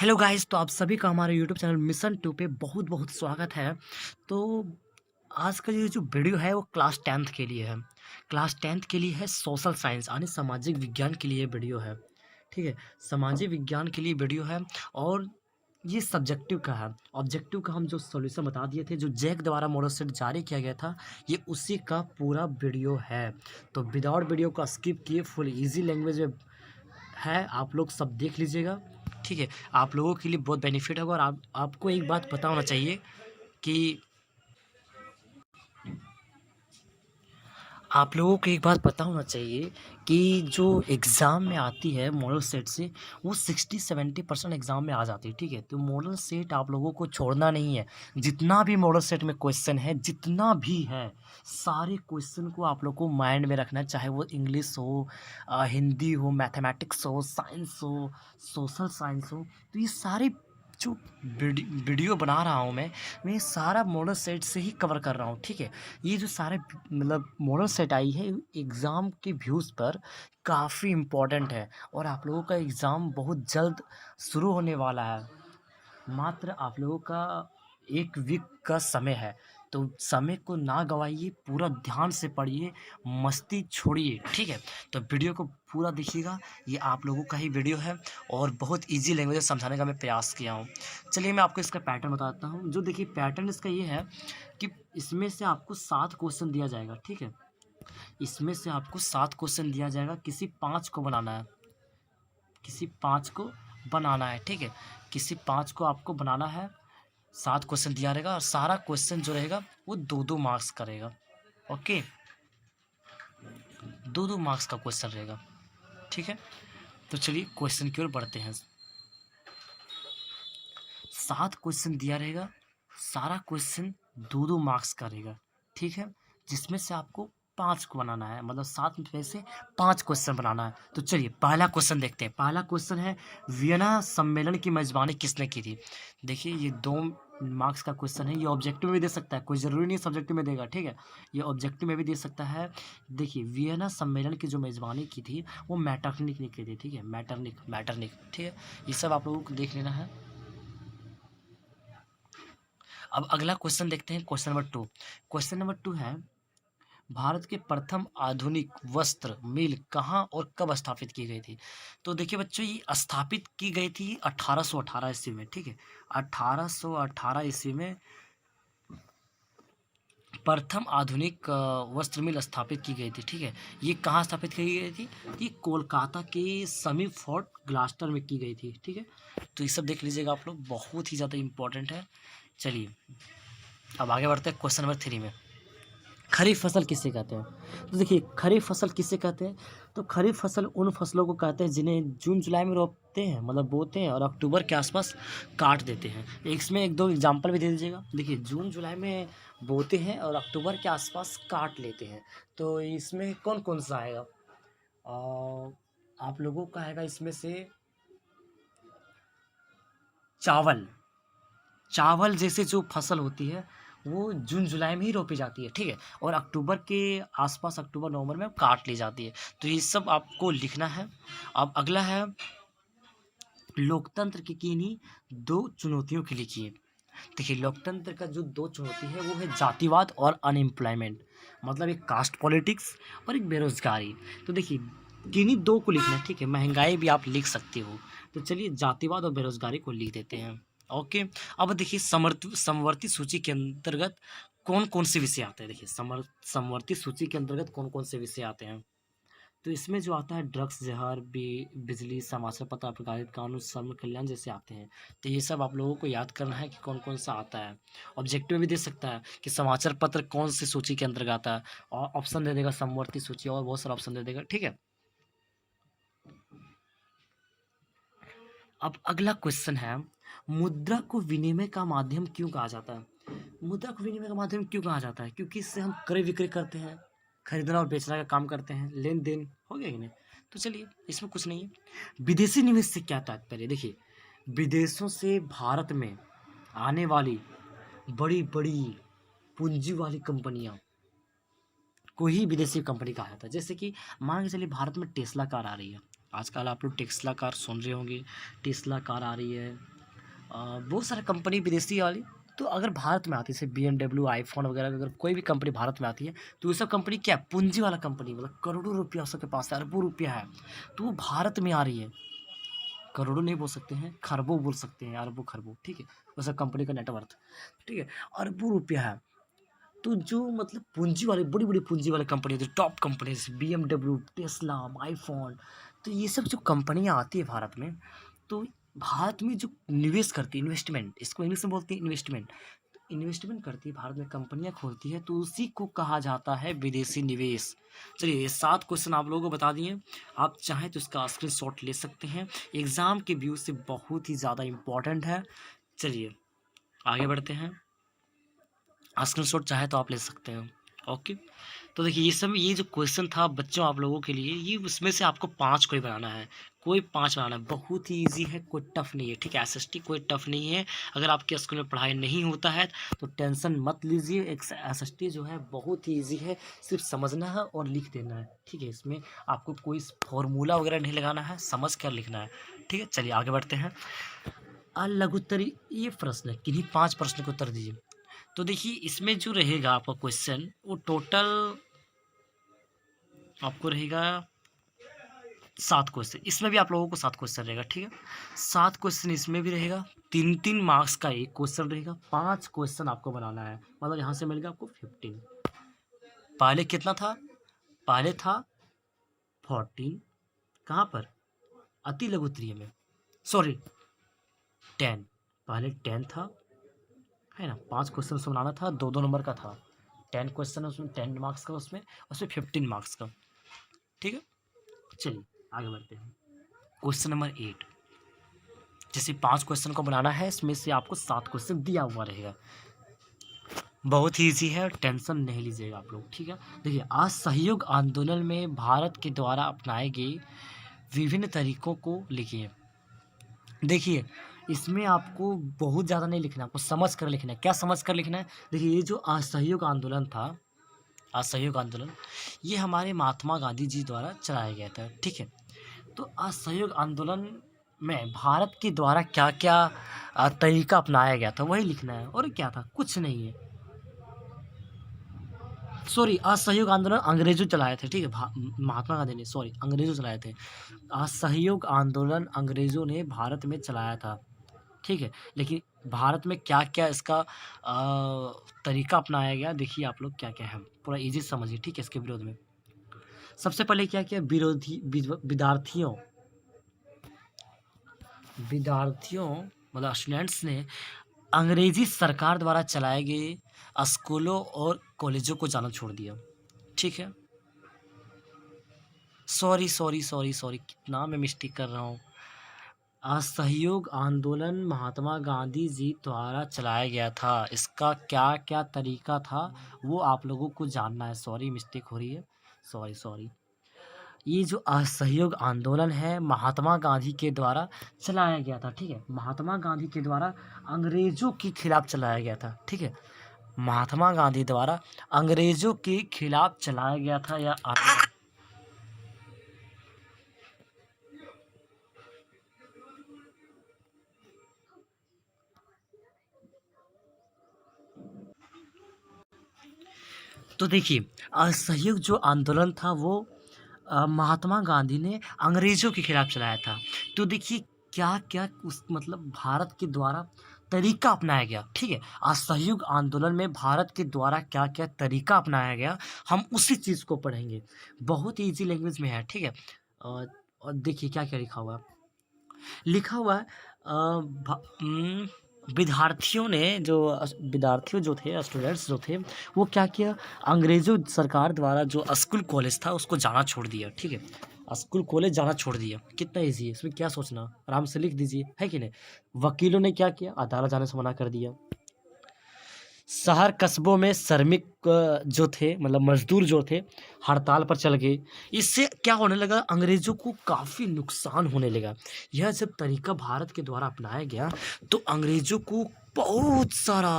Hello guys, तो आप सभी का हमारे यूट्यूब चैनल मिशन 2 पे बहुत बहुत स्वागत है। तो आज का ये जो वीडियो है वो क्लास 10th के लिए है। क्लास 10th के लिए है सोशल साइंस यानी सामाजिक विज्ञान के लिए वीडियो है। ठीक है, सामाजिक विज्ञान के लिए वीडियो है। और ये सब्जेक्टिव का है। ऑब्जेक्टिव का हम जो सॉल्यूशन बता दिए थे, जो जैक द्वारा मॉडल सेट जारी किया गया था, ये उसी का पूरा वीडियो है। तो विदाउट वीडियो को स्किप किए फुल इजी लैंग्वेज में है, आप लोग सब देख लीजिएगा। ठीक है, आप लोगों के लिए बहुत बेनिफिट होगा। और आपको एक बात पता होना चाहिए कि आप लोगों को एक बात पता होना चाहिए कि जो एग्ज़ाम में आती है मॉडल सेट से, वो 60-70% एग्ज़ाम में आ जाती है। ठीक है, तो मॉडल सेट आप लोगों को छोड़ना नहीं है। जितना भी मॉडल सेट में क्वेश्चन है, जितना भी है, सारे क्वेश्चन को आप लोग को माइंड में रखना है। चाहे वो इंग्लिश हो, हिंदी हो, मैथमेटिक्स हो, साइंस हो, सोशल साइंस हो, तो ये सारे जो वीडियो बना रहा हूँ मैं सारा मॉडल सेट से ही कवर कर रहा हूँ। ठीक है, ये जो सारे मतलब मॉडल सेट आई है एग्ज़ाम के व्यूज़ पर काफ़ी इम्पोर्टेंट है। और आप लोगों का एग्ज़ाम बहुत जल्द शुरू होने वाला है। मात्र आप लोगों का 1 वीक का समय है। तो समय को ना गवाइए, पूरा ध्यान से पढ़िए, मस्ती छोड़िए। ठीक है, तो वीडियो को पूरा देखिएगा। ये आप लोगों का ही वीडियो है और बहुत ईज़ी लैंग्वेज में समझाने का मैं प्रयास किया हूँ। चलिए मैं आपको इसका पैटर्न बताता हूँ। जो देखिए पैटर्न इसका ये है कि इसमें से आपको 7 क्वेश्चन दिया जाएगा। ठीक है, इसमें से आपको 7 क्वेश्चन दिया जाएगा, किसी 5 को बनाना है। किसी 5 को बनाना है। ठीक है, किसी 5 को आपको बनाना है। 7 क्वेश्चन दिया रहेगा और सारा क्वेश्चन जो रहेगा वो 2-2 मार्क्स का रहेगा। ओके, 2-2 मार्क्स का क्वेश्चन रहेगा। ठीक है, तो चलिए क्वेश्चन की ओर बढ़ते हैं। 7 क्वेश्चन दिया रहेगा, सारा क्वेश्चन 2-2 मार्क्स का रहेगा। ठीक है, जिसमें से आपको 5 को बनाना है, मतलब 7 में से 5 क्वेश्चन बनाना है। तो चलिए पहला क्वेश्चन देखते हैं। पहला क्वेश्चन है, वियना सम्मेलन की मेज़बानी किसने की थी? देखिए ये 2 मार्क्स का क्वेश्चन है। ये ऑब्जेक्टिव में भी दे सकता है, कोई ज़रूरी नहीं सब्जेक्टिव में देगा। ठीक है, ये ऑब्जेक्टिव में भी दे सकता है। देखिए वियना सम्मेलन की जो मेज़बानी की थी वो मैटरनिक ने की थी। ठीक है, मैटरनिक। ठीक है, ये सब आप लोगों को देख लेना है। अब अगला क्वेश्चन देखते हैं, क्वेश्चन नंबर 2। क्वेश्चन नंबर 2 है, भारत के प्रथम आधुनिक वस्त्र मिल कहाँ और कब स्थापित की गई थी? तो देखिए बच्चों, ये स्थापित की गई थी 1818 ईस्वी में। ठीक है, 1818 ईस्वी में प्रथम आधुनिक वस्त्र मिल स्थापित की गई थी। ठीक है, ये कहाँ स्थापित की गई थी? ये कोलकाता के समीप फोर्ट ग्लास्टर में की गई थी। ठीक है, तो ये सब देख लीजिएगा आप लोग, बहुत ही ज़्यादा इंपॉर्टेंट है। चलिए अब आगे बढ़ते हैं क्वेश्चन नंबर 3 में। खरीफ फसल किसे कहते हैं? तो देखिए खरीफ फसल किसे कहते हैं? तो खरीफ फसल उन फसलों को कहते हैं जिन्हें जून जुलाई में रोपते हैं, मतलब बोते हैं, और अक्टूबर के आसपास काट देते हैं। इसमें 1-2 एग्जांपल भी दे दीजिएगा। देखिए जून जुलाई में बोते हैं और अक्टूबर के आसपास काट लेते हैं। तो इसमें कौन कौन सा आएगा? आप लोगों का आएगा इसमें से चावल। चावल जैसे जो फसल होती है वो जून जुलाई में ही रोपी जाती है। ठीक है, और अक्टूबर के आसपास, अक्टूबर नवंबर में काट ली जाती है। तो ये सब आपको लिखना है। अब अगला है, लोकतंत्र की किन्हीं 2 चुनौतियों के लिखिए। देखिए लोकतंत्र का जो 2 चुनौती है वो है जातिवाद और अनएम्प्लॉयमेंट, मतलब एक कास्ट पॉलिटिक्स और एक बेरोजगारी। तो देखिए किन्हीं 2 को लिखना है। ठीक है, महंगाई भी आप लिख सकते हो। तो चलिए जातिवाद और बेरोजगारी को लिख देते हैं। ओके, अब देखिए समवर्ती सूची के अंतर्गत कौन कौन से विषय आते हैं? देखिए समवर्ती सूची के अंतर्गत कौन कौन से विषय आते हैं? तो इसमें जो आता है ड्रग्स, जहर, बिजली, समाचार पत्र, अपराधिक कानून, श्रम कल्याण जैसे आते हैं। तो ये सब आप लोगों को याद करना है कि कौन कौन सा आता है। ऑब्जेक्टिव में भी दे सकता है कि समाचार पत्र कौन सी सूची के अंतर्गत आता है, और ऑप्शन दे देगा समवर्ती सूची, और बहुत सारा ऑप्शन दे देगा। ठीक है, अब अगला क्वेश्चन है, मुद्रा को विनिमय का माध्यम क्यों कहा जाता है? मुद्रा को विनिमय का माध्यम क्यों कहा जाता है? क्योंकि इससे हम क्रय विक्रय करते हैं, खरीदना और बेचना का काम करते हैं, लेन देन हो गया कि नहीं? तो चलिए इसमें कुछ नहीं है। विदेशी निवेश से क्या तात्पर्य? देखिए विदेशों से भारत में आने वाली बड़ी बड़ी पूंजी वाली कंपनियां को ही विदेशी कंपनी कहा जाता है। जैसे कि मान के चलिए भारत में टेस्ला कार आ रही है। आजकल आप लोग टेस्ला कार सुन रहे होंगे, टेस्ला कार आ रही है, बहुत सारी कंपनी विदेशी वाली। तो अगर भारत में आती है, जैसे BMW, आईफोन वगैरह, अगर कोई भी कंपनी भारत में आती है तो ये सब कंपनी क्या है, पूंजी वाला कंपनी, मतलब करोड़ों रुपया सबके पास है, अरबों रुपया है, तो वो भारत में आ रही है। करोड़ों नहीं बोल सकते हैं, खरबों बोल सकते हैं, अरबों खरबों, ठीक है, वो सब कंपनी का नेटवर्थ, ठीक है, अरबों रुपया है। तो जो मतलब पूंजी वाले, बड़ी बड़ी पूंजी वाले कंपनी, जो टॉप कंपनी, जैसे BMW, टेस्ला, आईफोन, तो ये सब जो कंपनियां आती है भारत में, तो भारत में जो निवेश करती है, इन्वेस्टमेंट, इसको इंग्लिश में बोलते हैं इन्वेस्टमेंट, इन्वेस्टमेंट करती है भारत में, कंपनियां खोलती है, तो उसी को कहा जाता है विदेशी निवेश। चलिए, ये 7 क्वेश्चन आप लोगों को बता दिए, आप चाहें तो इसका स्क्रीनशॉट ले सकते हैं, एग्जाम के व्यू से बहुत ही ज़्यादा इम्पोर्टेंट है। चलिए आगे बढ़ते हैं, स्क्रीनशॉट चाहे तो आप ले सकते हैं। ओके, तो देखिए ये जो क्वेश्चन था बच्चों आप लोगों के लिए, ये उसमें से आपको 5 कोई बनाना है, कोई 5 बनाना है, बहुत ही इजी है, कोई टफ नहीं है, ठीक है, एसएसटी कोई टफ नहीं है। अगर आपके स्कूल में पढ़ाई नहीं होता है तो टेंशन मत लीजिए, एक एसएसटी जो है बहुत ही इजी है, सिर्फ समझना है और लिख देना है, ठीक है, इसमें आपको कोई फॉर्मूला वगैरह नहीं लगाना है, समझ कर लिखना है, ठीक है। चलिए आगे बढ़ते हैं। लघुत्तरी, ये प्रश्न है, किन्हीं 5 प्रश्न के उत्तर दीजिए। तो देखिए इसमें जो रहेगा आपका क्वेश्चन, वो टोटल आपको रहेगा 7 क्वेश्चन, इसमें भी आप लोगों को 7 क्वेश्चन रहेगा, ठीक है, 7 क्वेश्चन इसमें भी रहेगा, 3-3 मार्क्स का एक क्वेश्चन रहेगा, 5 क्वेश्चन आपको बनाना है, मतलब यहाँ से मिलेगा आपको 15। पहले कितना था, पहले था 14, कहाँ पर, अति लघुत्तरीय में, सॉरी 10, पहले 10 था, है ना, 5 क्वेश्चन उसमें बनाना था, 2-2 नंबर का था, 10 क्वेश्चन उसमें 10 मार्क्स का, उसमें 15 मार्क्स का, ठीक है। चलिए आगे बढ़ते हैं, क्वेश्चन नंबर 8, जैसे 5 क्वेश्चन को बनाना है, इसमें से आपको 7 क्वेश्चन दिया हुआ रहेगा, बहुत ही ईजी है, टेंशन नहीं लीजिएगा आप लोग, ठीक है। देखिए, असहयोग आंदोलन में भारत के द्वारा अपनाए गए विभिन्न तरीकों को लिखिए। देखिए इसमें आपको बहुत ज़्यादा नहीं लिखना, आपको समझ कर लिखना है। क्या समझ कर लिखना है, देखिए ये जो असहयोग आंदोलन था, असहयोग आंदोलन, ये हमारे महात्मा गांधी जी द्वारा चलाया गया था, ठीक है। तो असहयोग आंदोलन में भारत के द्वारा क्या क्या तरीका अपनाया गया था, वही लिखना है, और क्या था, कुछ नहीं है, सॉरी, असहयोग आंदोलन अंग्रेजों चलाए थे, ठीक है, महात्मा गांधी ने, सॉरी, अंग्रेजों चलाए थे, असहयोग आंदोलन अंग्रेजों ने भारत में चलाया था, ठीक है। लेकिन भारत में क्या क्या इसका तरीका अपनाया गया, देखिए आप लोग क्या क्या है, पूरा इजी समझिए, ठीक है। इसके विरोध में सबसे पहले क्या किया, विरोधी विद्यार्थियों विद्यार्थियों मतलब स्टूडेंट्स ने अंग्रेजी सरकार द्वारा चलाए गए स्कूलों और कॉलेजों को जाना छोड़ दिया, ठीक है। सॉरी सॉरी सॉरी सॉरी, कितना मैं मिस्टेक कर रहा हूँ, असहयोग आंदोलन महात्मा गांधी जी द्वारा चलाया गया था, इसका क्या क्या तरीका था वो आप लोगों को जानना है, सॉरी मिस्टेक हो रही है, सॉरी सॉरी। ये जो असहयोग आंदोलन है महात्मा गांधी के द्वारा चलाया गया था, ठीक है, महात्मा गांधी के द्वारा अंग्रेजों के खिलाफ चलाया गया था, ठीक है, महात्मा गांधी द्वारा अंग्रेजों के खिलाफ चलाया गया था या आंदोलन। तो देखिए असहयोग जो आंदोलन था वो महात्मा गांधी ने अंग्रेजों के खिलाफ चलाया था। तो देखिए क्या क्या उस मतलब भारत के द्वारा तरीका अपनाया गया, ठीक है, असहयोग आंदोलन में भारत के द्वारा क्या क्या तरीका अपनाया गया, हम उसी चीज़ को पढ़ेंगे, बहुत ही ईजी लैंग्वेज में है, ठीक है। और देखिए क्या क्या लिखा हुआ है, लिखा हुआ है विद्यार्थियों जो थे, स्टूडेंट्स जो थे, वो क्या किया, अंग्रेज़ों सरकार द्वारा जो स्कूल कॉलेज था उसको जाना छोड़ दिया, ठीक है, स्कूल कॉलेज जाना छोड़ दिया, कितना ईजी है, इसमें क्या सोचना, आराम से लिख दीजिए, है कि नहीं। वकीलों ने क्या किया, अदालत जाने से मना कर दिया। शहर कस्बों में श्रमिक जो थे मतलब मजदूर जो थे हड़ताल पर चल गए, इससे क्या होने लगा, अंग्रेज़ों को काफ़ी नुकसान होने लगा। यह जब तरीका भारत के द्वारा अपनाया गया तो अंग्रेज़ों को बहुत सारा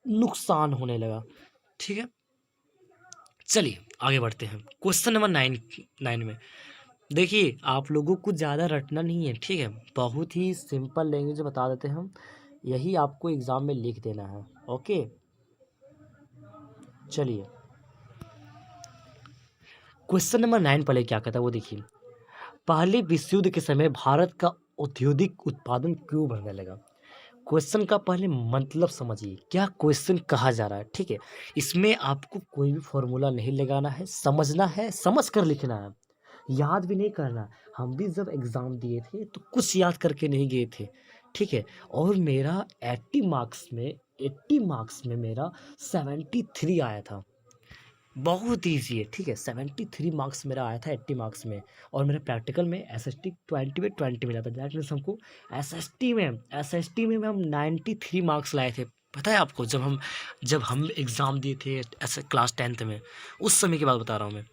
नुकसान होने लगा, ठीक है। चलिए आगे बढ़ते हैं क्वेश्चन नंबर 9 में। देखिए आप लोगों को ज़्यादा रटना नहीं है, ठीक है, बहुत ही सिंपल लैंग्वेज बता देते हैं हम, यही आपको एग्ज़ाम में लिख देना है। ओके, चलिए क्वेश्चन नंबर 9 पहले क्या कहता है वो देखिए। पहले विश्व युद्ध के समय भारत का औद्योगिक उत्पादन क्यों बढ़ने लगा? क्वेश्चन का पहले मतलब समझिए, क्या क्वेश्चन कहा जा रहा है, ठीक है। इसमें आपको कोई भी फॉर्मूला नहीं लगाना है, समझना है, समझ कर लिखना है, याद भी नहीं करना। हम भी जब एग्ज़ाम दिए थे तो कुछ याद करके नहीं गए थे, ठीक है। और मेरा 80 मार्क्स में मेरा 73 आया था। बहुत ईज़ी है, ठीक है, 73 मार्क्स मेरा आया था 80 मार्क्स में। और मेरा प्रैक्टिकल में एसएसटी 20 में 20 मिला था। दैट मीन्स हमको एसएसटी में हम 93 मार्क्स लाए थे। पता है आपको, जब हम एग्ज़ाम दिए थे ऐसे क्लास 10th में, उस समय की बात बता रहा हूँ मैं,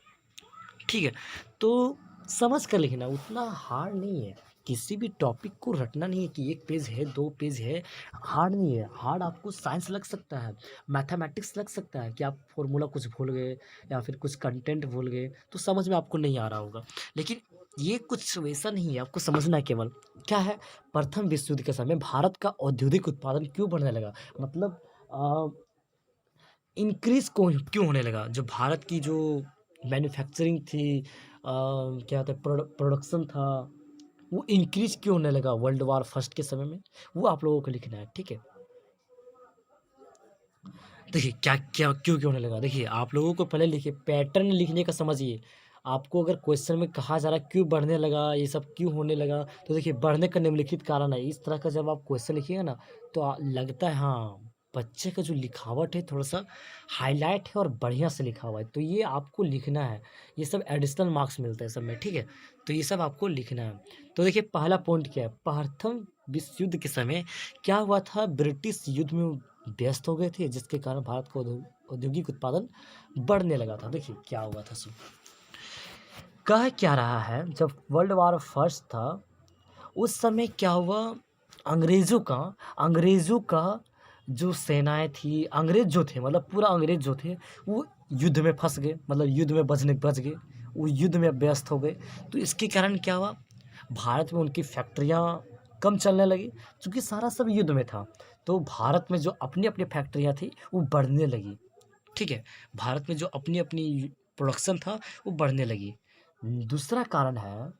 ठीक है। तो समझ कर लिखना, उतना हार्ड नहीं है। किसी भी टॉपिक को रटना नहीं है कि 1 पेज है, 2 पेज है, हार्ड नहीं है। हार्ड आपको साइंस लग सकता है, मैथमेटिक्स लग सकता है कि आप फ़ॉर्मूला कुछ भूल गए या फिर कुछ कंटेंट भूल गए, तो समझ में आपको नहीं आ रहा होगा। लेकिन ये कुछ वैसा नहीं है, आपको समझना है केवल क्या है, प्रथम विश्व युद्ध के समय भारत का औद्योगिक उत्पादन क्यों बढ़ने लगा? मतलब इंक्रीज़ क्यों होने लगा? जो भारत की जो मैन्युफैक्चरिंग थी, क्या होता है, प्रोडक्शन था, वो इंक्रीज़ क्यों होने लगा वर्ल्ड वार फर्स्ट के समय में? वो आप लोगों को लिखना है, ठीक है। देखिए क्या क्यों क्यों होने लगा, देखिए आप लोगों को पहले लिखिए, पैटर्न लिखने का समझिए। आपको अगर क्वेश्चन में कहा जा रहा है क्यों बढ़ने लगा, ये सब क्यों होने लगा, तो देखिए बढ़ने का निम्नलिखित कारण है। इस तरह का जब आप क्वेश्चन लिखिएगा ना, तो लगता है हाँ, बच्चे का जो लिखावट है थोड़ा सा हाईलाइट है और बढ़िया से लिखा हुआ है, तो ये आपको लिखना है। ये सब एडिशनल मार्क्स मिलते हैं सब में, ठीक है। तो ये सब आपको लिखना है। तो देखिए पहला पॉइंट क्या है, प्रथम विश्व युद्ध के समय क्या हुआ था, ब्रिटिश युद्ध में व्यस्त हो गए थे, जिसके कारण भारत का औद्योगिक उत्पादन बढ़ने लगा था। देखिए क्या हुआ था, सुन कह क्या रहा है, जब वर्ल्ड वार फर्स्ट था उस समय क्या हुआ, अंग्रेज़ों का जो सेनाएं थी, अंग्रेज जो थे, मतलब पूरा अंग्रेज जो थे, वो युद्ध में फंस गए, मतलब युद्ध में बच गए, वो युद्ध में व्यस्त हो गए। तो इसके कारण क्या हुआ, भारत में उनकी फैक्ट्रियाँ कम चलने लगी, क्योंकि सारा सब युद्ध में था। तो भारत में जो अपनी अपनी फैक्ट्रियाँ थी वो बढ़ने लगी, ठीक है। भारत में जो अपनी अपनी प्रोडक्शन था वो बढ़ने लगी। दूसरा कारण है,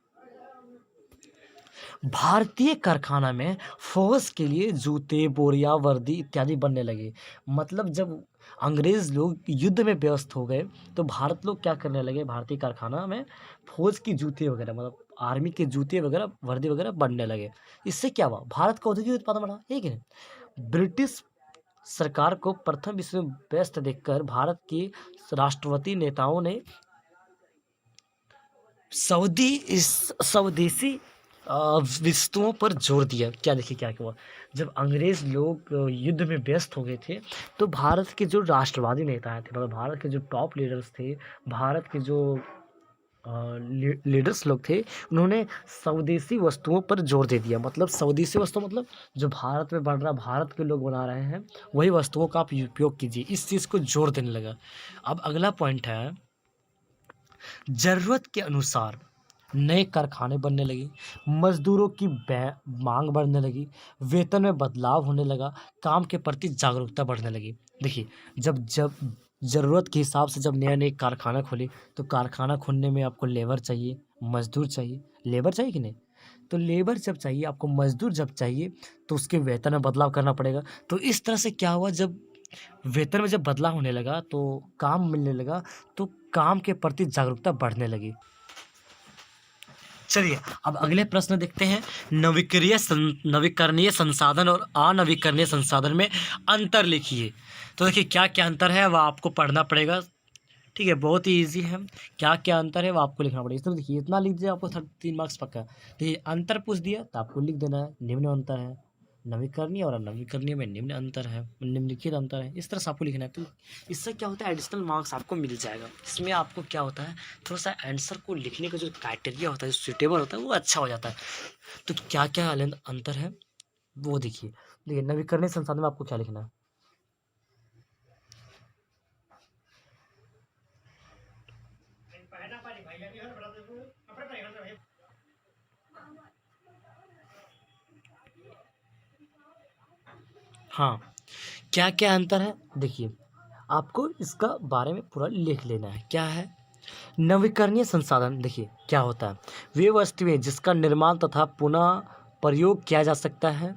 भारतीय कारखाना में फौज के लिए जूते, बोरियां, वर्दी इत्यादि बनने लगे। मतलब जब अंग्रेज लोग युद्ध में व्यस्त हो गए, तो भारत लोग क्या करने लगे, भारतीय कारखाना में फौज की जूते वगैरह, मतलब आर्मी के जूते वगैरह, वर्दी वगैरह बनने लगे। इससे क्या हुआ, भारत का औद्योगिक उत्पादन बढ़ा, है कि नहीं। ब्रिटिश सरकार को प्रथम विश्व में व्यस्त देखकर भारत के राष्ट्रवादी नेताओं ने सऊदी इस स्वदेशी वस्तुओं पर जोर दिया। क्या देखिए क्या हुआ, जब अंग्रेज लोग युद्ध में व्यस्त हो गए थे, तो भारत के जो राष्ट्रवादी नेता थे, मतलब भारत के जो टॉप लीडर्स थे, भारत के जो लीडर्स लोग थे, उन्होंने स्वदेशी वस्तुओं पर जोर दे दिया। मतलब स्वदेशी वस्तु मतलब जो भारत में बन रहा, भारत के लोग बना रहे हैं, वही वस्तुओं का आप उपयोग कीजिए, इस चीज़ को जोर देने लगा। अब अगला पॉइंट है, ज़रूरत के अनुसार नए कारखाने बनने लगे, मजदूरों की मांग बढ़ने लगी, वेतन में बदलाव होने लगा, काम के प्रति जागरूकता बढ़ने लगी। देखिए जब जब ज़रूरत के हिसाब से जब नया नया कारखाना खोले, तो कारखाना खोलने में आपको लेबर चाहिए, मजदूर चाहिए, लेबर चाहिए कि नहीं, तो लेबर जब चाहिए आपको, मजदूर जब चाहिए, तो उसके वेतन में बदलाव करना पड़ेगा। तो इस तरह से क्या हुआ, जब वेतन में जब बदलाव होने लगा तो काम मिलने लगा, तो काम के प्रति जागरूकता बढ़ने लगी। चलिए अब अगले प्रश्न देखते हैं, नवीकरणीय संसाधन और अनवीकरणीय संसाधन में अंतर लिखिए। तो देखिए क्या क्या अंतर है वह आपको पढ़ना पड़ेगा, ठीक है, बहुत ही ईजी है। क्या क्या अंतर है वो आपको लिखना पड़ेगा। इसमें देखिए इतना लिख दिया आपको 3 मार्क्स पक्का। देखिए अंतर पूछ दिया तो आपको लिख देना है, निम्न अंतर है, नवीकरणीय और अनवीकरणीय में निम्न अंतर है, निम्नलिखित अंतर है, इस तरह से आपको लिखना है। तो इससे क्या होता है, एडिशनल मार्क्स आपको मिल जाएगा। इसमें आपको क्या होता है, थोड़ा सा आंसर को लिखने का जो क्राइटेरिया होता है, जो सुटेबल होता है, वो अच्छा हो जाता है। तो क्या क्या अंतर है वो देखिए। देखिए नवीकरणीय संसाधन में आपको क्या लिखना है, हाँ, क्या-क्या अंतर है? देखिए, आपको इसका बारे में पूरा लिख लेना है। क्या है? नवीकरणीय संसाधन देखिए क्या होता है? वे वस्तुएँ जिसका निर्माण तथा पुनः प्रयोग किया जा सकता है,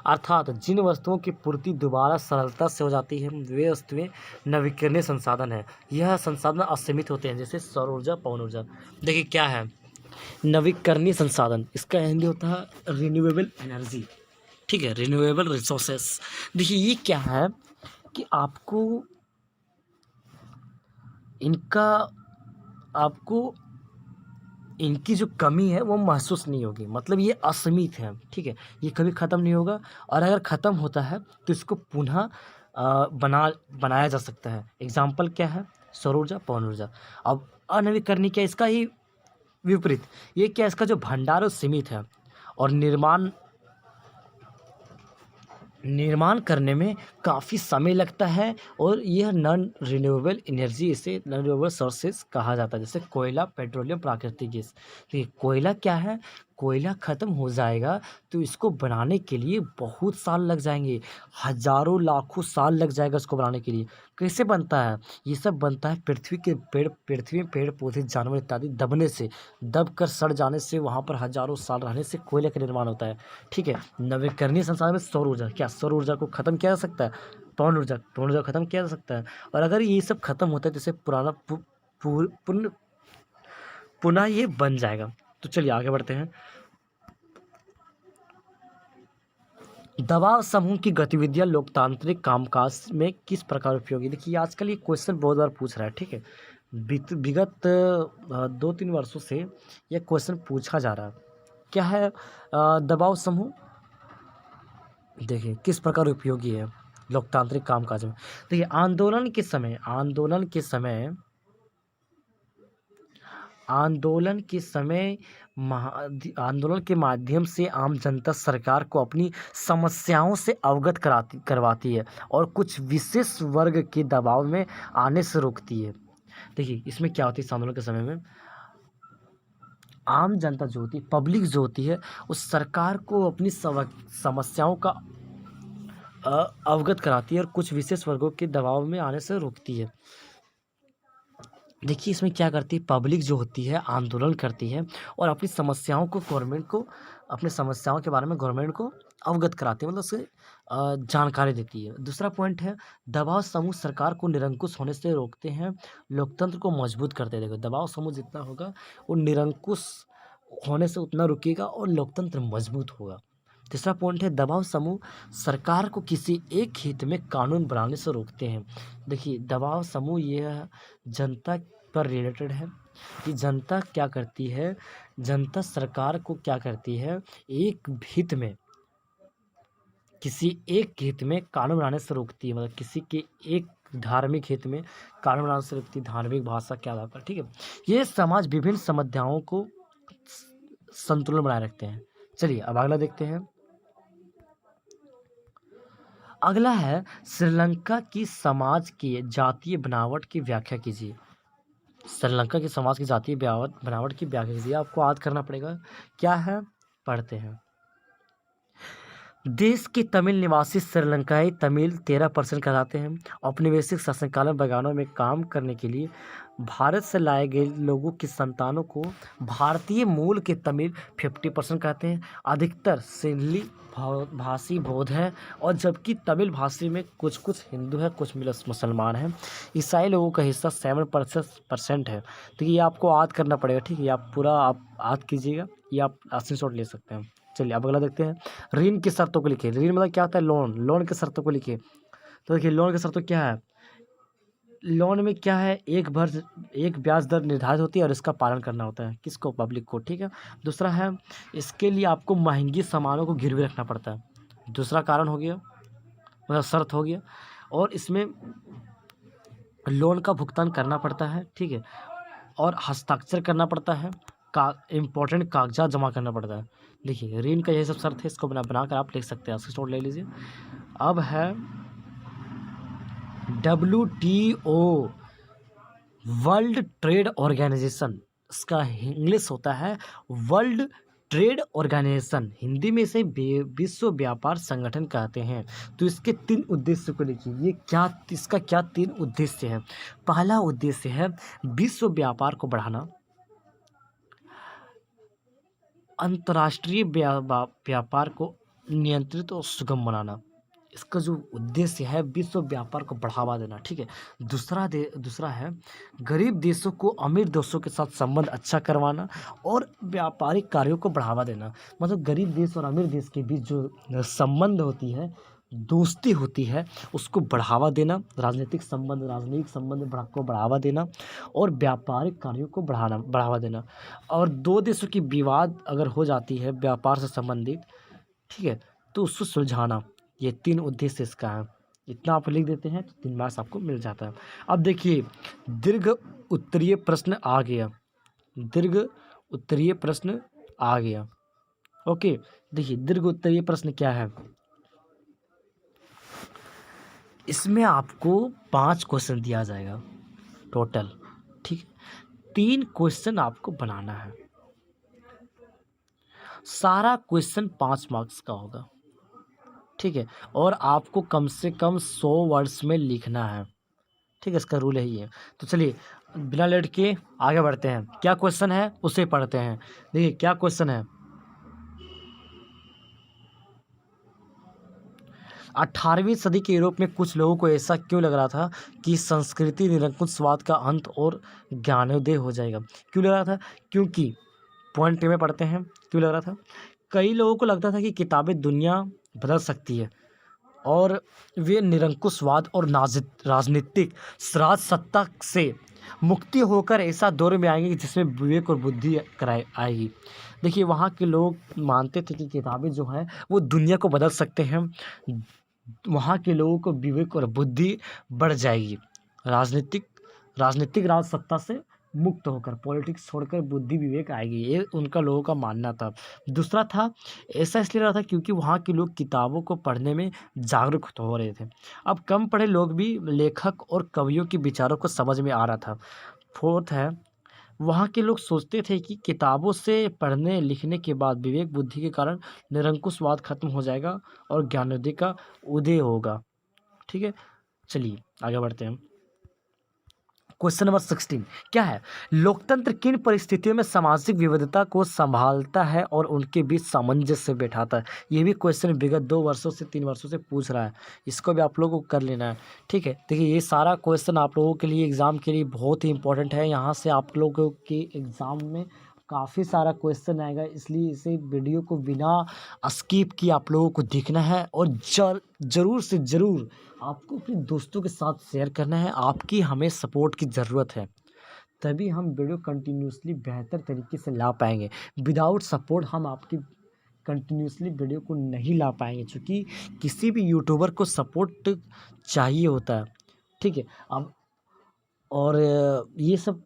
अर्थात जिन वस्तुओं की पूर्ति दोबारा सरलता से हो जाती है, वे वस्तुएँ नवीकरणीय संसाधन है। यह संसाधन असीमित होते हैं, जैसे सौर ऊर्जा, पवन ऊर्जा। देखिए क्या है नवीकरणीय संसाधन? इसका हिंदी होता है रिन्यूएबल एनर्जी, ठीक है? Renewable resources. देखिए ये क्या है कि इनका आपको इनकी जो कमी है वो महसूस नहीं होगी, मतलब ये असीमित है, ठीक है? ये कभी ख़त्म नहीं होगा और अगर ख़त्म होता है तो इसको पुनः बनाया जा सकता है। एग्ज़ाम्पल क्या है? सौर ऊर्जा, पवन ऊर्जा। अब अनवीकरणीय क्या इसका ही विपरीत, ये क्या इसका जो भंडार है वो सीमित है और निर्माण करने में काफ़ी समय लगता है और यह नॉन रिन्यूएबल एनर्जी, इसे नॉन रिन्यूएबल सोर्सेज कहा जाता है, जैसे कोयला, पेट्रोलियम, प्राकृतिक गैस। तो ये कोयला क्या है? कोयला ख़त्म हो जाएगा तो इसको बनाने के लिए बहुत साल लग जाएंगे, हज़ारों लाखों साल लग जाएगा इसको बनाने के लिए। कैसे बनता है? ये सब बनता है पृथ्वी में पेड़ पौधे जानवर इत्यादि दबने से, दब कर सड़ जाने से, वहाँ पर हज़ारों साल रहने से कोयले का निर्माण होता है, ठीक है? नवीकरणीय संसाधन में सौर ऊर्जा, क्या सौर ऊर्जा को ख़त्म किया जा सकता है? पवन ऊर्जा ख़त्म किया जा सकता है। और अगर ये सब ख़त्म होता है तो इसे पुराना पुनः ये बन जाएगा। तो चलिए आगे बढ़ते हैं। दबाव समूह की गतिविधियां लोकतांत्रिक कामकाज में किस प्रकार उपयोगी? देखिए आजकल ये क्वेश्चन बहुत बार पूछ रहा है, ठीक है? विगत 2-3 वर्षों से यह क्वेश्चन पूछा जा रहा है। क्या है दबाव समूह? देखिए किस प्रकार उपयोगी है लोकतांत्रिक कामकाज में? देखिए आंदोलन के माध्यम से आम जनता सरकार को अपनी समस्याओं से अवगत करवाती है और कुछ विशेष वर्ग के दबाव में आने से रोकती है। देखिए इसमें क्या होती है, इस आंदोलन के समय में आम जनता जो होती है, पब्लिक जो होती है, उस सरकार को अपनी समस्याओं का अवगत कराती है और कुछ विशेष वर्गों के दबाव में आने से रोकती है। देखिए इसमें क्या करती है, पब्लिक जो होती है आंदोलन करती है और अपनी समस्याओं को अपनी समस्याओं के बारे में गवर्नमेंट को अवगत कराती है, मतलब उससे जानकारी देती है। दूसरा पॉइंट है दबाव समूह सरकार को निरंकुश होने से रोकते हैं, लोकतंत्र को मजबूत करते हैं। देखो दबाव समूह जितना होगा वो निरंकुश होने से उतना रुकेगा और लोकतंत्र मजबूत होगा। तीसरा पॉइंट है दबाव समूह सरकार को किसी एक हित में कानून बनाने से रोकते हैं। देखिए दबाव समूह यह जनता पर रिलेटेड है कि जनता क्या करती है, जनता सरकार को क्या करती है, किसी एक हित में कानून बनाने से रोकती है, मतलब किसी के एक धार्मिक हित में कानून बनाने से रोकती है, धार्मिक भाषा के आधार पर, ठीक है? ये समाज विभिन्न समस्याओं को संतुलन बनाए रखते हैं। चलिए अब अगला देखते हैं। अगला है श्रीलंका की समाज की जातीय बनावट की व्याख्या कीजिए। श्रीलंका की समाज की जातीय बनावट की व्याख्या कीजिए, आपको याद करना पड़ेगा। क्या है पढ़ते हैं। देश के तमिल निवासी श्रीलंकाई तमिल 13% कहलाते हैं। औपनिवेशिक शासनकाल में बगानों में काम करने के लिए भारत से लाए गए लोगों की संतानों को भारतीय मूल के तमिल 50% कहते हैं। अधिकतर सिंहली भाषी बौद्ध है और जबकि तमिल भाषी में कुछ हिंदू है, कुछ मुसलमान हैं। ईसाई लोगों का हिस्सा 7% है। तो ये आपको याद करना पड़ेगा, ठीक है? आप पूरा याद कीजिएगा, ये आप स्क्रीनशॉट ले सकते हैं। चलिए अब अगला देखते हैं। ऋण की शर्तों को लिखिए। ऋण मतलब क्या होता है? लोन की शर्तों को लिखिए। तो देखिए लोन की शर्तों क्या है, लोन में क्या है, एक ब्याज दर निर्धारित होती है और इसका पालन करना होता है, किसको? पब्लिक को, ठीक है? दूसरा है इसके लिए आपको महंगी सामानों को गिरवी रखना पड़ता है, दूसरा कारण हो गया, मतलब शर्त हो गया। और इसमें लोन का भुगतान करना पड़ता है, ठीक है? और हस्ताक्षर करना पड़ता है, इम्पोर्टेंट कागजात जमा करना पड़ता है। देखिए ऋण का यही सब शर्त है, इसको बनाकर आप लिख सकते हैं, स्क्रीनशॉट ले लीजिए। अब है WTO वर्ल्ड ट्रेड ऑर्गेनाइजेशन, इसका इंग्लिश होता है वर्ल्ड ट्रेड ऑर्गेनाइजेशन, हिंदी में इसे विश्व व्यापार संगठन कहते हैं। तो इसके 3 उद्देश्य को देखिए, ये क्या, इसका क्या 3 उद्देश्य है। पहला उद्देश्य है विश्व व्यापार को बढ़ाना, अंतर्राष्ट्रीय व्यापार को नियंत्रित और सुगम बनाना। इसका जो उद्देश्य है विश्व व्यापार को बढ़ावा देना, ठीक है। दूसरा है गरीब देशों को अमीर देशों के साथ संबंध अच्छा करवाना और व्यापारिक कार्यों को बढ़ावा देना। मतलब गरीब देश और अमीर देश के बीच जो संबंध होती है, दोस्ती होती है, उसको बढ़ावा देना, राजनीतिक संबंध को बढ़ावा देना और व्यापारिक कार्यों को बढ़ावा देना। और 2 देशों की विवाद अगर हो जाती है व्यापार से संबंधित, ठीक है, तो उसको सुलझाना। ये 3 उद्देश्य इसका है। इतना आप लिख देते हैं तो 3 मार्क्स आपको मिल जाता है। अब देखिए दीर्घ उत्तरीय प्रश्न आ गया, दीर्घ उत्तरीय प्रश्न आ गया। ओके, देखिए दीर्घ उत्तरीय प्रश्न क्या है, इसमें आपको 5 क्वेश्चन दिया जाएगा टोटल, ठीक है। 3 क्वेश्चन आपको बनाना है, सारा क्वेश्चन 5 मार्क्स का होगा, ठीक है। और आपको कम से कम 100 वर्ड्स में लिखना है, ठीक है, इसका रूल यही है। तो चलिए बिना लेट के आगे बढ़ते हैं, क्या क्वेश्चन है उसे पढ़ते हैं। देखिए क्या क्वेश्चन है, 18वीं सदी के यूरोप में कुछ लोगों को ऐसा क्यों लग रहा था कि संस्कृति निरंकुशवाद का अंत और ज्ञानोदय हो जाएगा। क्यों लग रहा था, क्योंकि पॉइंट में पढ़ते हैं क्यों लग रहा था। कई लोगों को लगता था कि किताबें दुनिया बदल सकती है और वे निरंकुशवाद और राजनीतिक राज सत्ता से मुक्ति होकर ऐसा दौर में आएंगे जिसमें विवेक और बुद्धि कराए आएगी। देखिए वहाँ के लोग मानते थे कि किताबें जो है वो दुनिया को बदल सकते हैं, वहाँ के लोगों को विवेक और बुद्धि बढ़ जाएगी, राजनीतिक राज सत्ता से मुक्त होकर, पॉलिटिक्स छोड़कर बुद्धि विवेक आएगी, ये उनका लोगों का मानना था। दूसरा था, ऐसा इसलिए रहा था क्योंकि वहाँ के लोग किताबों को पढ़ने में जागरूक हो रहे थे। अब कम पढ़े लोग भी लेखक और कवियों के विचारों को समझ में आ रहा था। फोर्थ है, वहाँ के लोग सोचते थे कि किताबों से पढ़ने लिखने के बाद विवेक बुद्धि के कारण निरंकुशवाद खत्म हो जाएगा और ज्ञानोदय का उदय होगा, ठीक है। चलिए आगे बढ़ते हैं। क्वेश्चन नंबर 16 क्या है, लोकतंत्र किन परिस्थितियों में सामाजिक विविधता को संभालता है और उनके बीच सामंजस्य बैठाता है। ये भी क्वेश्चन विगत 2 वर्षों से 3 वर्षों से पूछ रहा है, इसको भी आप लोगों को कर लेना है, ठीक है। देखिए ये सारा क्वेश्चन आप लोगों के लिए एग्जाम के लिए बहुत ही इंपॉर्टेंट है, यहाँ से आप लोगों के एग्जाम में काफ़ी सारा क्वेश्चन आएगा, इसलिए इसे वीडियो को बिना स्किप किए आप लोगों को देखना है और ज़रूर से ज़रूर आपको अपने दोस्तों के साथ शेयर करना है। आपकी हमें सपोर्ट की ज़रूरत है, तभी हम वीडियो कंटिन्यूसली बेहतर तरीके से ला पाएंगे। विदाउट सपोर्ट हम आपकी कंटिन्यूसली वीडियो को नहीं ला पाएंगे, क्योंकि किसी भी यूट्यूबर को सपोर्ट चाहिए होता है, ठीक है। अब और ये सब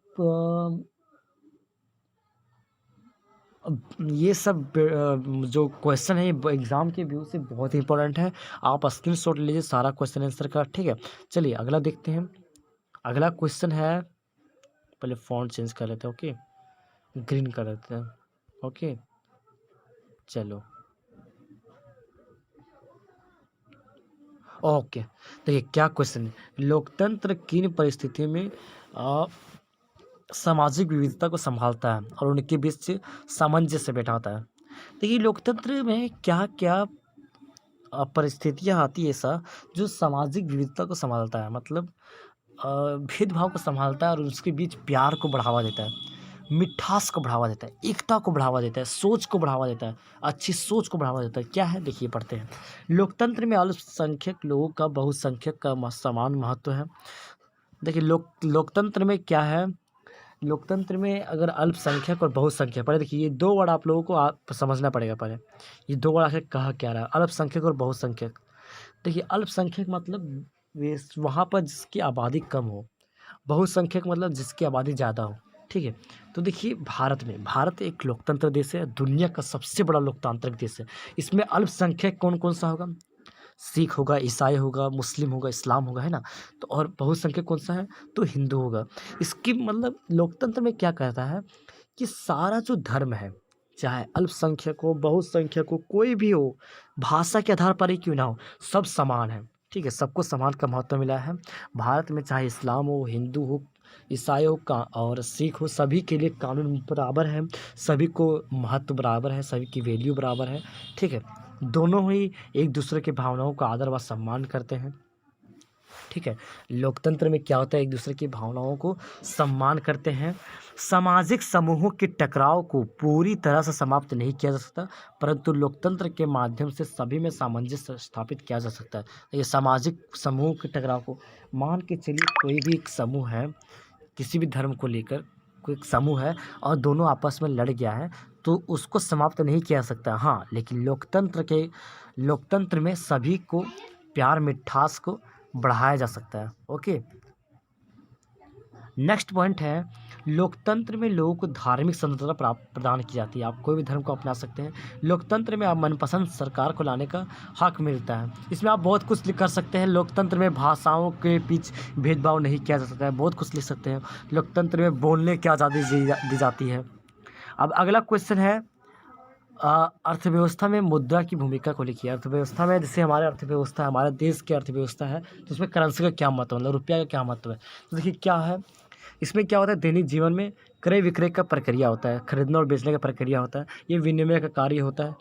जो क्वेश्चन है एग्ज़ाम के व्यू से बहुत ही इंपॉर्टेंट है, आप स्क्रीनशॉट लीजिए सारा क्वेश्चन आंसर का, ठीक है। चलिए अगला देखते हैं। अगला क्वेश्चन है, पहले फॉन्ट चेंज कर लेते हैं, ओके, ग्रीन कर लेते हैं, ओके। चलो ओके, देखिए क्या क्वेश्चन है, लोकतंत्र किन परिस्थितियों में सामाजिक विविधता को संभालता है और उनके बीच सामंजस्य बैठाता है। देखिए लोकतंत्र में क्या क्या परिस्थितियाँ आती है ऐसा जो सामाजिक विविधता को संभालता है, मतलब भेदभाव को संभालता है और उसके बीच प्यार को बढ़ावा देता है, मिठास को बढ़ावा देता है, एकता को बढ़ावा देता है, सोच को बढ़ावा देता है, अच्छी सोच को बढ़ावा देता है। क्या है देखिए पढ़ते हैं। लोकतंत्र में अल्पसंख्यक लोगों का बहुसंख्यक का समान महत्व है। देखिए लोकतंत्र में क्या है, लोकतंत्र में अगर अल्पसंख्यक और बहुसंख्यक, पहले देखिए ये 2 वर्ड आप लोगों को आप समझना पड़ेगा। पहले ये 2 वर्ड आखिर कहा क्या रहा है, अल्पसंख्यक और बहुसंख्यक। देखिए अल्पसंख्यक मतलब वे वहाँ पर जिसकी आबादी कम हो, बहुसंख्यक मतलब जिसकी आबादी ज़्यादा हो, ठीक है। तो देखिए भारत एक लोकतंत्र देश है, दुनिया का सबसे बड़ा लोकतांत्रिक देश है। इसमें अल्पसंख्यक कौन कौन सा होगा, सिख होगा, ईसाई होगा, मुस्लिम होगा, इस्लाम होगा, है ना? तो और बहुसंख्यक कौन सा है? तो हिंदू होगा। इसकी मतलब लोकतंत्र में क्या कहता है कि सारा जो धर्म है, चाहे अल्पसंख्यक हो, बहुसंख्यक हो, कोई भी हो, भाषा के आधार पर ही क्यों ना हो, सब समान है। ठीक है, सबको समान का महत्व मिला है। भारत में चाहे इस्लाम हो, हिंदू हो, ईसाई हो का और सिख हो, सभी के लिए कानून बराबर है, सभी को महत्व बराबर है, सभी की वैल्यू बराबर है। ठीक है, दोनों ही एक दूसरे की भावनाओं का आदर व सम्मान करते हैं। ठीक है, लोकतंत्र में क्या होता है, एक दूसरे की भावनाओं को सम्मान करते हैं। सामाजिक समूहों के टकराव को पूरी तरह से समाप्त नहीं किया जा सकता, परंतु लोकतंत्र के माध्यम से सभी में सामंजस्य स्थापित किया जा सकता है। ये सामाजिक समूह के टकराव को, मान के चलिए कोई भी एक समूह है, किसी भी धर्म को लेकर कोई एक समूह है और दोनों आपस में लड़ गया है, तो उसको समाप्त नहीं किया जा सकता। हाँ, लेकिन लोकतंत्र में सभी को प्यार मिठास को बढ़ाया जा सकता है। ओके, नेक्स्ट पॉइंट है, लोकतंत्र में लोगों को धार्मिक स्वतंत्रता प्रदान की जाती है। आप कोई भी धर्म को अपना सकते हैं। लोकतंत्र में आप मनपसंद सरकार को लाने का हक मिलता है। इसमें आप बहुत कुछ कर सकते हैं। लोकतंत्र में भाषाओं के बीच भेदभाव नहीं किया जा सकता है, बहुत कुछ लिख सकते हैं। लोकतंत्र में बोलने की आज़ादी दी जाती है। अब अगला क्वेश्चन है, अर्थव्यवस्था में मुद्रा की भूमिका को लिखिए। अर्थव्यवस्था में, जैसे हमारे अर्थव्यवस्था है, हमारे देश की अर्थव्यवस्था है, तो उसमें करेंसी का क्या महत्व है, मतलब रुपया का क्या महत्व है। तो देखिए क्या है, इसमें क्या होता है, दैनिक जीवन में क्रय विक्रय का प्रक्रिया होता है, खरीदने और बेचने का प्रक्रिया होता है, ये विनिमय का कार्य होता है।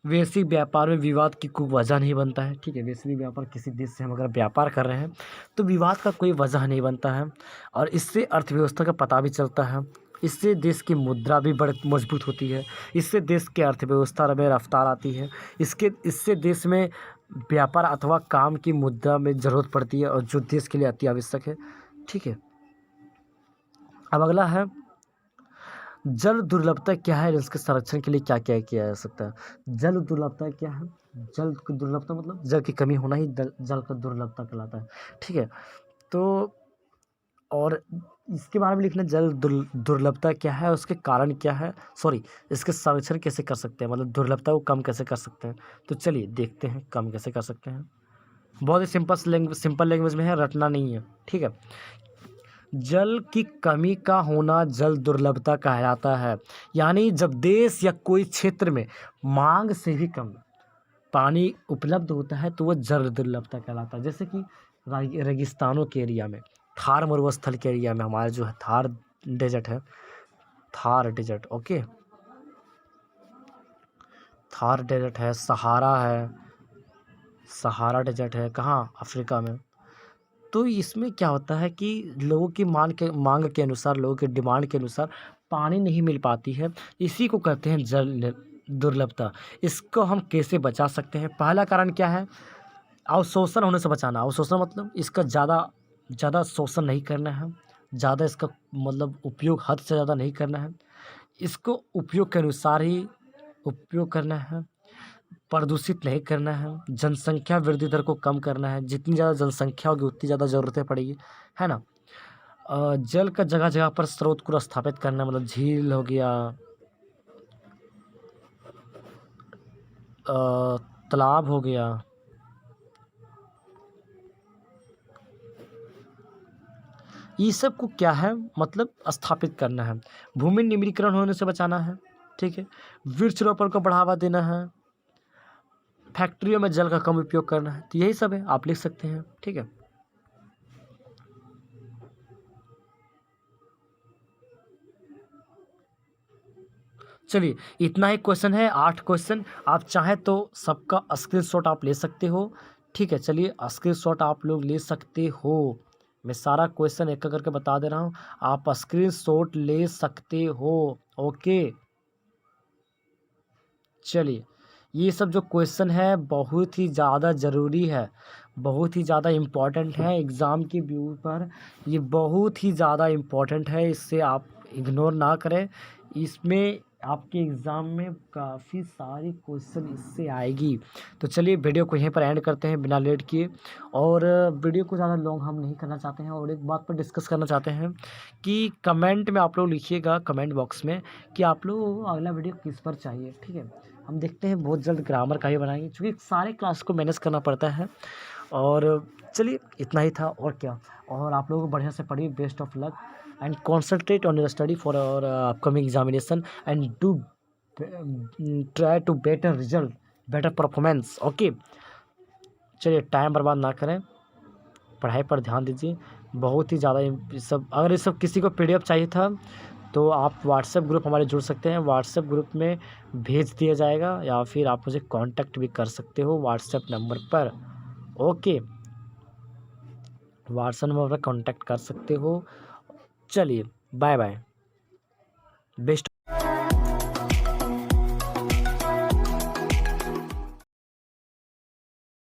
वैश्विक व्यापार में विवाद की कोई वजह नहीं बनता है। ठीक है, वैश्विक व्यापार, किसी देश से हम अगर व्यापार कर रहे हैं तो विवाद का कोई वजह नहीं बनता है, और इससे अर्थव्यवस्था का पता भी चलता है। इससे देश की मुद्रा भी बड़ मजबूत होती है। इससे देश की अर्थव्यवस्था में रफ्तार आती है। इससे देश में व्यापार अथवा काम की मुद्रा में ज़रूरत पड़ती है, और जो देश के लिए अति आवश्यक है। ठीक है, अब अगला है, जल दुर्लभता क्या है, इसके संरक्षण के लिए क्या क्या किया जा सकता है। जल दुर्लभता क्या है, जल की दुर्लभता मतलब जल की कमी होना ही जल का दुर्लभता कहलाता है। ठीक है, तो और इसके बारे में लिखना, जल दुर्लभता क्या है, उसके कारण क्या है, सॉरी, इसके संरक्षण कैसे कर सकते हैं, मतलब दुर्लभता को कम कैसे कर सकते हैं। तो चलिए देखते हैं कम कैसे कर सकते हैं। बहुत ही सिंपल लैंग्वेज में है, रटना नहीं है। ठीक है, जल की कमी का होना जल दुर्लभता कहलाता है। यानी जब देश या कोई क्षेत्र में मांग से भी कम पानी उपलब्ध होता है तो वह जल दुर्लभता कहलाता है। जैसे कि रेगिस्तानों के एरिया में, थार मरुस्थल के एरिया में, हमारा जो है थार डेजर्ट है, Thar desert, okay, Thar desert है, सहारा डेजर्ट है, कहाँ, अफ्रीका में। तो इसमें क्या होता है कि लोगों की मांग के अनुसार, लोगों के डिमांड के अनुसार पानी नहीं मिल पाती है। इसी को कहते हैं जल दुर्लभता। इसको हम कैसे बचा सकते हैं? पहला कारण क्या है, अवशोषण होने से बचाना। अवशोषण मतलब इसका ज़्यादा शोषण नहीं करना है, ज़्यादा इसका मतलब उपयोग हद से ज़्यादा नहीं करना है, इसको उपयोग के अनुसार ही उपयोग करना है, प्रदूषित नहीं करना है, जनसंख्या वृद्धि दर को कम करना है। जितनी ज़्यादा जनसंख्या होगी उतनी ज़्यादा ज़रूरतें पड़ेगी, है ना। जल का जगह जगह पर स्रोत को स्थापित करना, मतलब झील हो गया, तालाब हो गया, ये सब को क्या है, मतलब स्थापित करना है। भूमि निम्नीकरण होने से बचाना है। ठीक है, वृक्षारोपण को बढ़ावा देना है, फैक्ट्रियों में जल का कम उपयोग करना है। तो यही सब है, आप लिख सकते हैं। ठीक है, चलिए इतना ही क्वेश्चन है, 8 क्वेश्चन। आप चाहें तो सबका स्क्रीनशॉट आप ले सकते हो। ठीक है, चलिए स्क्रीनशॉट आप लोग ले सकते हो। मैं सारा क्वेश्चन एक करके बता दे रहा हूँ, आप स्क्रीनशॉट ले सकते हो। ओके, चलिए, ये सब जो क्वेश्चन है बहुत ही ज़्यादा ज़रूरी है, बहुत ही ज़्यादा इम्पॉर्टेंट है एग्ज़ाम के व्यू पर। ये बहुत ही ज़्यादा इम्पॉर्टेंट है, इससे आप इग्नोर ना करें। इसमें आपके एग्ज़ाम में काफ़ी सारी क्वेश्चन इससे आएगी। तो चलिए वीडियो को यहीं पर एंड करते हैं बिना लेट किए, और वीडियो को ज़्यादा लॉन्ग हम नहीं करना चाहते हैं। और एक बात पर डिस्कस करना चाहते हैं कि कमेंट में आप लोग लिखिएगा, कमेंट बॉक्स में, कि आप लोग अगला वीडियो किस पर चाहिए। ठीक है, हम देखते हैं बहुत जल्द ग्रामर का भी बनाएंगे, क्योंकि सारे क्लास को मैनेज करना पड़ता है। और चलिए इतना ही था और क्या। और आप लोगों को बढ़िया से पढ़िए, best of luck and concentrate on your study for our upcoming examination and do try to better result, better performance. Okay, चलिए टाइम बर्बाद ना करें, पढ़ाई पर ध्यान दीजिए। बहुत ही ज़्यादा ये सब, अगर ये सब किसी को PDF चाहिए था तो आप व्हाट्सएप ग्रुप हमारे जुड़ सकते हैं, व्हाट्सएप ग्रुप में भेज दिया जाएगा, या फिर आप मुझे कांटेक्ट भी कर सकते हो व्हाट्सएप नंबर पर। ओके, व्हाट्सएप नंबर पर कांटेक्ट कर सकते हो। चलिए बाय बाय, बेस्ट।